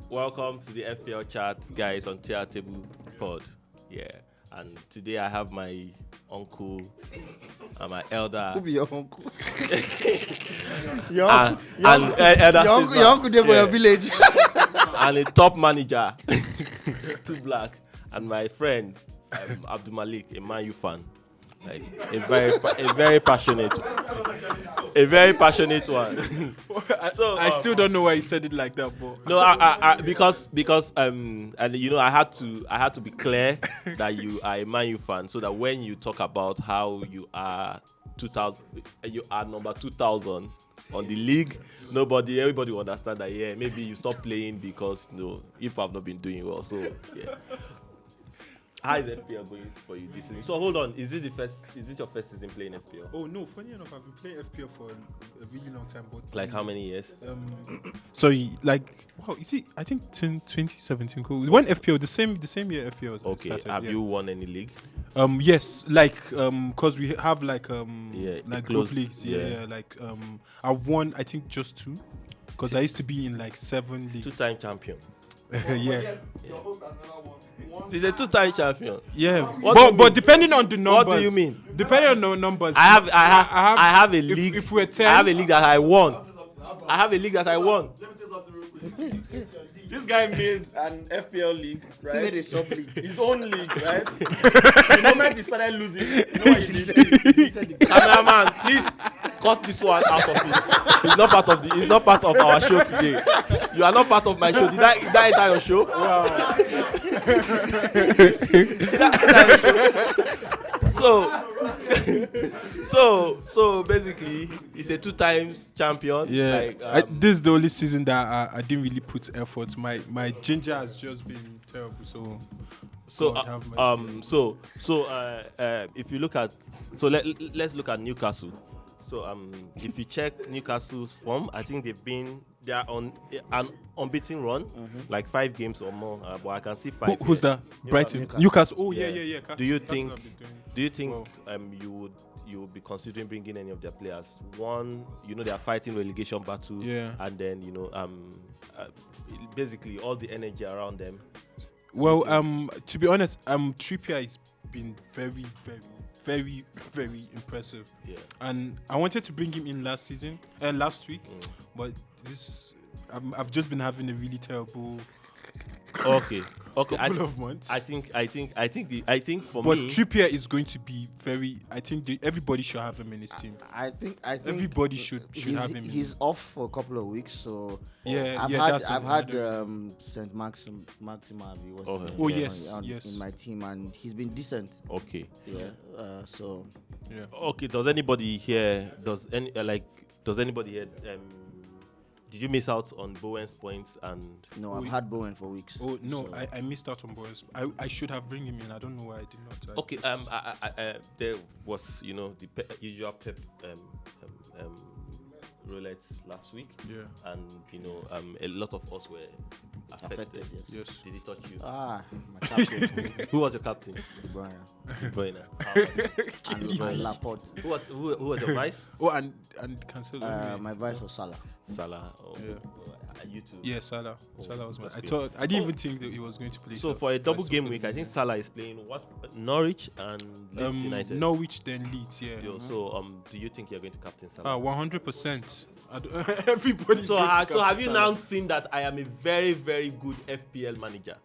welcome to the FPL chat, guys, on Tier Table Pod. Yeah, and today I have my uncle and my elder. Who be your uncle? Your uncle there for your village. And a top manager, too black, and my friend Abdul Malik, a Man U fan, like a very passionate one. So I still don't know why he said it like that, but no, I because and you know I had to be clear that you are a Man U fan, so that when you talk about how you are 2000, you are number 2000 on the league, everybody will understand that. Yeah, maybe you stop playing because you have not been doing well. So yeah. How is FPL going for you this season? So hold on, is this your first season playing FPL? Oh no, funny enough, I've been playing FPL for a really long time. But like how many years? Sorry, like wow, you see, I think 2017. Cool. When FPL the same year FPL was okay. Started, Have you won any league? Yes, like cause we have like group leagues. Yeah. Like I've won I think just 2, cause I used to be in like 7 leagues. 2-time champion. Yeah. He's a 2-time champion. Yeah, but depending on the numbers. What do you mean? Depending on the numbers. I have a league. If we're 10, I have a league that I won. This guy made an FPL league, right? He made a sub league. His own league, right? The moment he started losing, you know what he did? Cameraman, please cut this one out of it. It's not part of our show today. You are not part of my show. Did I enter your show? Wow. So basically, he's a 2-times champion. Yeah, like, this is the only season that I didn't really put effort. My ginger has just been terrible. If you look at, let's look at Newcastle. So if you check Newcastle's form, I think they are on an unbeaten run, like 5 games or more. But I can see 5. Who's that? Brighton, Newcastle. Oh yeah. Do you think you would be considering bringing any of their players? One, they are fighting relegation battle, and then basically all the energy around them. Well, to be honest, Trippier has been very, very, very, very impressive. Yeah. And I wanted to bring him in last week, but I've just been having a really terrible couple of months. I think for but me, Trippier is going to be very. I think everybody should have him in his team. I think everybody should have him. He's off for a couple of weeks, so I've had Saint Maxima. Yes. in my team, and he's been decent. Okay. Yeah. Okay. Does anybody here? Did you miss out on Bowen's points? And no, I've had Bowen for weeks. Oh no, so. I missed out on Bowen's. I should have bring him in. I don't know why I did not. Okay. There was the usual Pep roulette last week. Yeah. And a lot of us were affected. Yes. Did it touch you? My captain. Who was your captain? De Bruyne. And Laporte. Who was your vice? Oh, and Cancelo. My vice was Salah. Oh, yeah. You too? Yeah, Salah. Salah was my. I didn't even think that he was going to play. So for a double game week, I think Salah is playing Norwich and Leeds United. Norwich then Leeds, yeah. So do you think you're going to captain Salah? 100%. Everybody. So have you now seen that I am a very, very good FPL manager?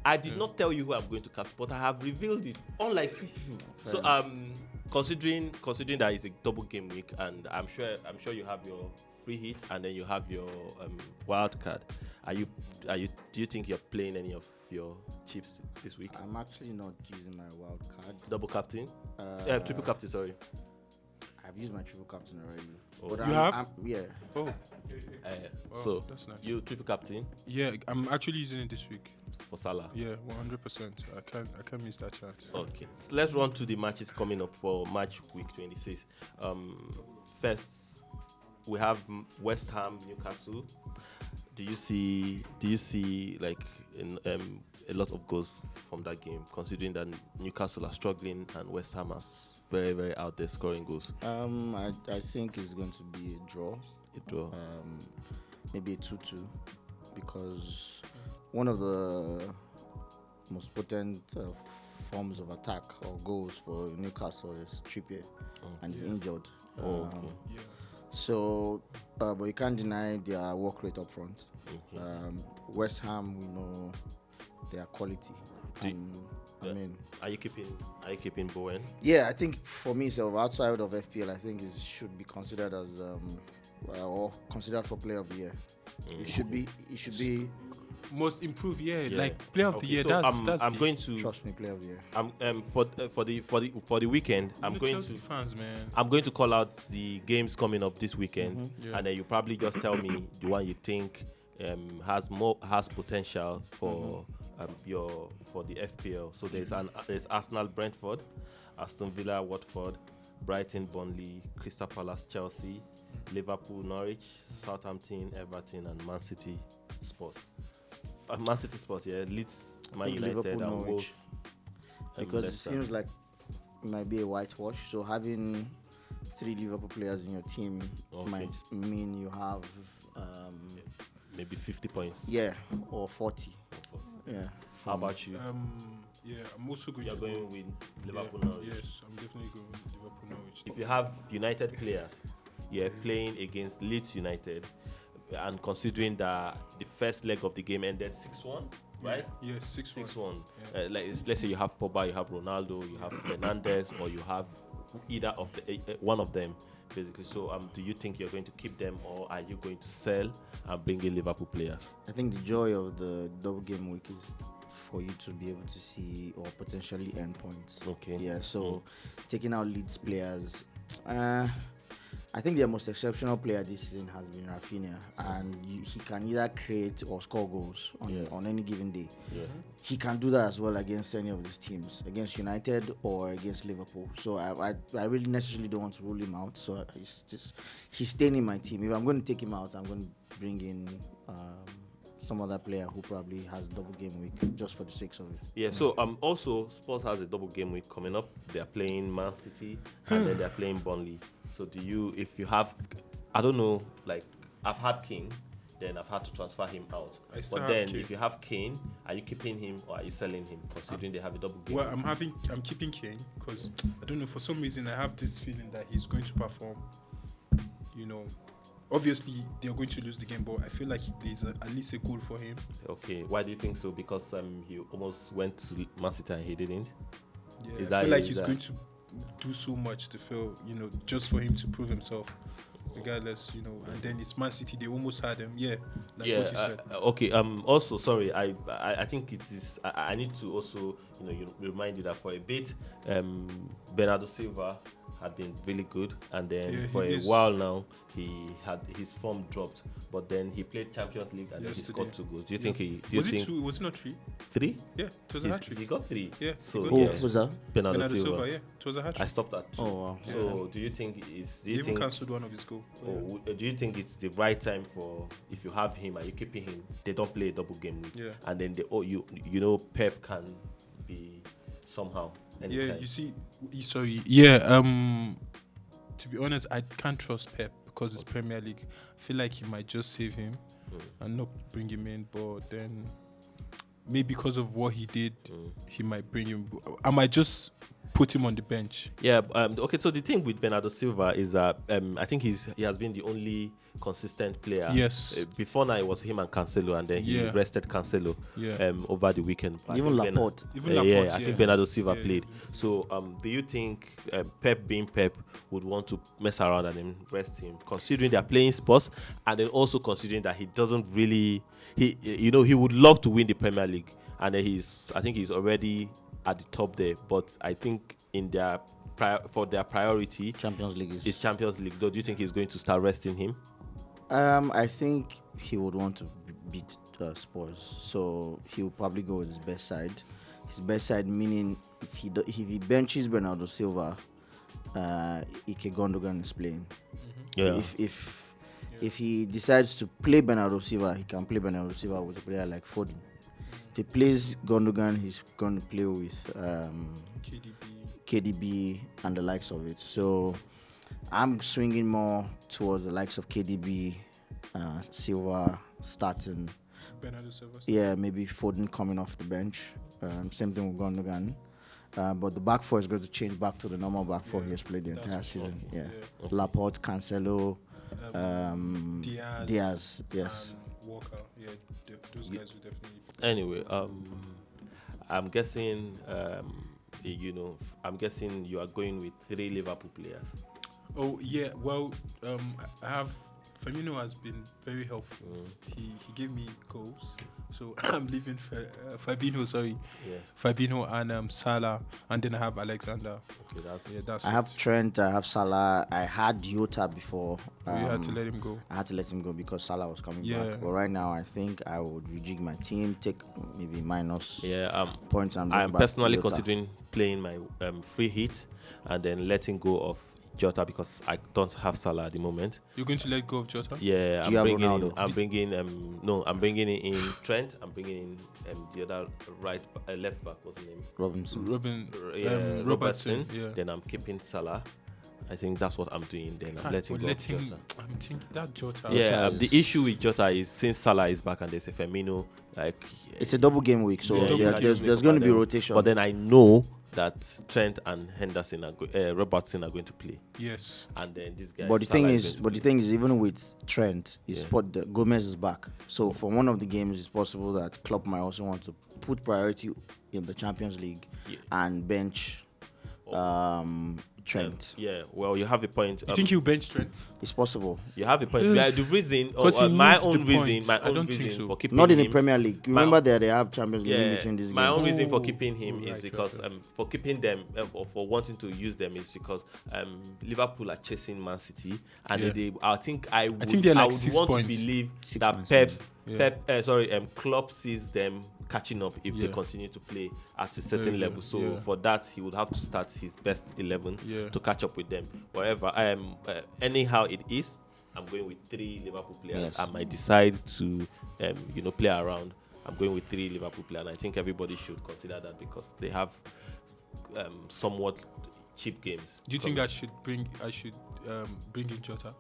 I did not tell you who I'm going to captain, but I have revealed it. Unlike you. So considering that it's a double game week, and I'm sure you have your free hit and then you have your wildcard. Do you think you're playing any of your chips this week? I'm actually not using my wildcard. Double captain? Triple captain, sorry. I've used my triple captain already. Oh. But you have? Yeah. Oh. So that's nice. You triple captain? Yeah, I'm actually using it this week. For Salah? Yeah, 100%. I can't miss that chance. Okay. So let's run through the matches coming up for match week 26. First, we have West Ham, Newcastle. Do you see like a lot of goals from that game, considering that Newcastle are struggling and West Ham is very, very out there scoring goals? I think it's going to be a draw. A draw. Maybe a 2-2. because one of the most potent forms of attack or goals for Newcastle is Trippier, and he's injured. Yeah. So, but you can't deny their work rate up front. West Ham, we know their quality. I mean, are you keeping Bowen? yeah, I think for me, so outside of FPL, I think it should be considered as or considered for Player of the Year. It should be. Most improved, Yeah. like player of the year. So That's I'm big. going to Trust me, Player of the Year. for the weekend. I'm going Chelsea to fans, man. I'm going to call out the games coming up this weekend, Yeah. and then you probably just tell me the one you think has potential for for the FPL. So there's Arsenal, Brentford, Aston Villa, Watford, Brighton, Burnley, Crystal Palace, Chelsea, Liverpool, Norwich, Southampton, Everton, and Man City, Spurs. Man City, Spurs, yeah, Leeds, Man think United, Liverpool, and Norwich. Wolves. Because it Leicester. seems like it might be a whitewash. So having 3 Liverpool players in your team might mean you have Maybe 50 points. yeah, or 40. Yeah. How about you? Yeah, I'm also going You're to going go. with Liverpool, Norwich. Yes, I'm definitely going with Liverpool Norwich. If you have United players, playing against Leeds United, and considering that the first leg of the game ended 6-1, right? Yeah, 6-1. 6-1. Yeah. Let's say you have Pogba, you have Ronaldo, you have Fernandes, or you have either of the one of them, basically. So, do you think you're going to keep them, or are you going to sell and bring in Liverpool players? I think the joy of the double game week is for you to be able to see or potentially earn points. Okay. Yeah, so taking out Leeds players, I think their most exceptional player this season has been Rafinha, and he can either create or score goals on any given day. Yeah. He can do that as well against any of these teams, against United or against Liverpool. So I really necessarily don't want to rule him out. So he's staying in my team. If I'm going to take him out, I'm going to bring in some other player who probably has double game week just for the sake of it. Yeah, so also Spurs has a double game week coming up. They're playing Man City and then they're playing Burnley. So if you have, I don't know, like I've had King, then I've had to transfer him out. But then Kane. if you have Kane, are you keeping him or are you selling him, considering they have a double game Well, week? I'm keeping Kane because I don't know, for some reason I have this feeling that he's going to perform. You know, obviously they're going to lose the game, but I feel like there's at least a goal for him. Okay, why do you think so? Because he almost went to Man City and he didn't. Yeah, I feel like he's going to do so much to feel, just for him to prove himself, regardless, And then it's Man City; they almost had him. Yeah, like what you said. Okay. Also, sorry. I think it is. I need to also, you remind you that for a bit, Bernardo Silva had been really good, and then for a while now, he had his form dropped. But then he played Champions League and then he scored 2 goals. Do you think he? Was it 2? Was it not 3? 3? Yeah, it was a hat trick. He got 3. Yeah. So Who's that? Bernardo Silva, Silva. yeah, it was a hat I trick. stopped at 2. Oh wow. So do you think is? Do He you even think? cancelled one of his goals. Do you think it's the right time for, if you have him and you keeping him, they don't play a double game week, and then Pep can be somehow anytime. Yeah, you see, sorry. Yeah, to be honest, I can't trust Pep because it's Premier League. I feel like he might just save him and not bring him in, but then maybe because of what he did, he might bring him. I might just put him on the bench. Yeah. Okay. So the thing with Bernardo Silva is that I think he has been the only consistent player. Yes. Before now it was him and Cancelo, and then he rested Cancelo. Over the weekend. Even Laporte. I think Bernardo Silva played. So do you think Pep being Pep would want to mess around and then rest him, considering they're playing Spurs, and then also considering that he doesn't really he would love to win the Premier League, and then I think he's already at the top there, but I think in their priority, Champions League is Champions League. Though, do you think he's going to start resting him? I think he would want to beat Spurs, so he will probably go with his best side. His best side meaning if he benches Bernardo Silva, Ike Gundogan is playing. Yeah. If he decides to play Bernardo Silva, he can play Bernardo Silva with a player like Foden. If he plays Gundogan, he's going to play with KDB and the likes of it. So I'm swinging more towards the likes of KDB, Silva starting, Bernardo Silva. Yeah, maybe Foden coming off the bench. Same thing with Gundogan. But the back four is going to change back to the normal back four he has played the entire season. Yeah. Okay. Laporte, Cancelo, Diaz. Yes. And Walker. Yeah, those guys will definitely. Anyway, I'm guessing, I'm guessing you are going with 3 Liverpool players. Oh yeah, well, I have Firmino has been very helpful. He gave me goals, so I'm leaving Fabinho. Sorry, Fabinho and Salah, and then I have Alexander. Okay, that's. I have Trent. I have Salah. I had Jota before. You had to let him go. I had to let him go because Salah was coming back. But right now, I think I would rejig my team, take maybe minus points. I'm personally considering playing my free hit and then letting go of Jota because I don't have Salah at the moment. You're going to let go of Jota? Yeah, I'm bringing in Trent. I'm bringing in the other left back. What's his name? Robertson. Yeah. Then I'm keeping Salah. I think that's what I'm doing. Then I'm letting go of Jota. I'm thinking that Jota. Yeah, the issue with Jota is since Salah is back and there's a Firmino, it's a double game week, so there's going to be rotation. But then I know that Trent and Robertson are going to play. Yes. And then this guy. But the thing is, even with Trent, Gomez is back. So for one of the games, it's possible that Klopp might also want to put priority in the Champions League and bench Trent. Well, you have a point. You think he'll bench Trent? It's possible. You have a point. The reason, my own reason for keeping him. Not in the Premier League. Remember that they have Champions League in between these games. My own reason for keeping him is because for keeping them or for wanting to use them is because Liverpool are chasing Man City and I think they're like 6 points. Want to believe that Klopp sees them catching up if they continue to play at a certain level. So for that, he would have to start his best 11 to catch up with them. Whatever, anyhow it is, I'm going with 3 Liverpool players. Yes. I might decide to, play around. I'm going with 3 Liverpool players, and I think everybody should consider that because they have somewhat cheap games. Do you think I should bring in Jota?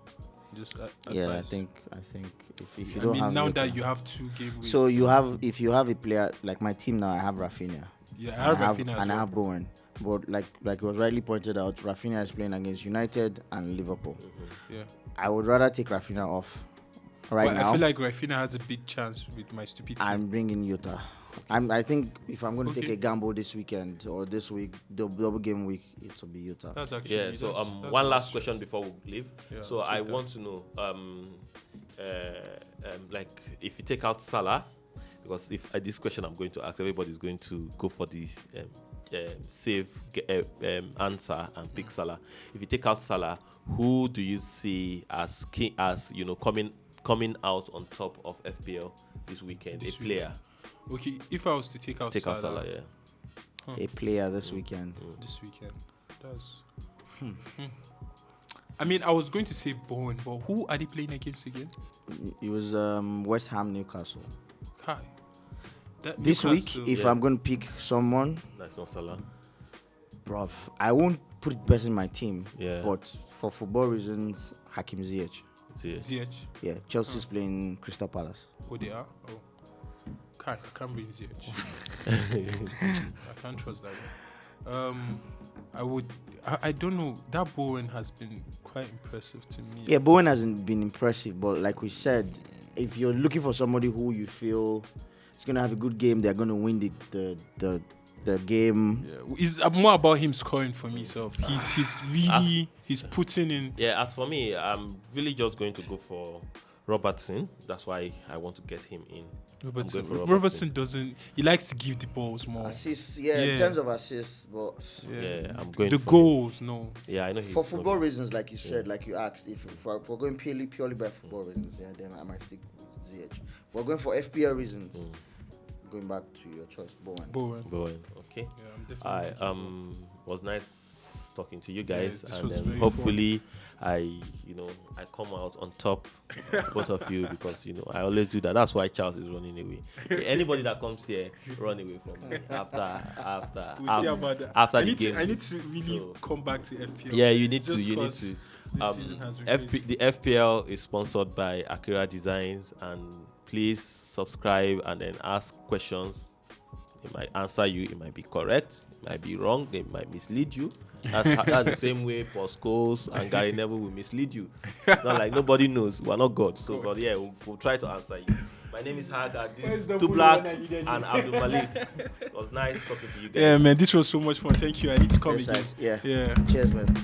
Just advice. I think if you don't have now Jota, that you have 2 game weeks. So if you have a player like my team now, I have Rafinha. Yeah, I have Rafinha and I have Bowen. But like it was rightly pointed out, Rafinha is playing against United and Liverpool. Mm-hmm. Yeah. I would rather take Rafinha off now. I feel like Rafinha has a big chance with my stupid team. I'm bringing Jota. I think if I'm going to take a gamble this weekend or this week, double game week, it will be Jota. That's actually So one last question before we leave. Yeah, so I want to know, like if you take out Salah, because if this question I'm going to ask, everybody's going to go for the safe answer and pick Salah. If you take out Salah, who do you see as coming out on top of FPL this weekend? A player. Okay, if I was to take out Salah, a player this weekend. This weekend, that's. I mean, I was going to say Bowen, but who are they playing against again? It was West Ham, Newcastle. Hi. This week, if I'm going to pick someone, that's not Salah. Bruv, I won't put it best in my team. Yeah. But for football reasons, Hakim Ziyech. Ziyech. Yeah, Chelsea's playing Crystal Palace. Oh, they are. Oh. I can't bring Ziyech. I can't trust that guy. I don't know. That Bowen has been quite impressive to me. Yeah, Bowen hasn't been impressive, but like we said, if you're looking for somebody who you feel is going to have a good game, they're going to win the game. Yeah, it's more about him scoring for me. So he's putting in. Yeah, as for me, I'm really just going to go for Robertson. That's why I want to get him in. Robertson doesn't. He likes to give the balls more. Assists, in terms of assists, but I'm going the goals. No. Yeah, I know. For football reasons, like you said, like you asked, if we're going purely by football reasons, then I might stick with Ziyech. If we're going for FPL reasons, going back to your choice, Bowen. Okay. Yeah, I'm definitely. Was nice talking to you guys, and then hopefully I come out on top, both of you, because I always do that. That's why Charles is running away. Anybody that comes here, run away from me after. We'll see about that. After I the need game. To really come back to FPL. Yeah, you need to. This season has been crazy. The FPL is sponsored by Akira Designs and please subscribe and then ask questions. It might answer you. It might be correct. It might be wrong. They might mislead you. That's the same way Paul Scholes and Gary Neville will mislead you. Not like nobody knows. We're not God. So, but yeah, we'll try to answer you. My name is Haga. This is Tublak and Abdul Malik. It was nice talking to you guys. Yeah, man, this was so much fun. Thank you. I need to come again. Yeah. Yeah. Cheers, man.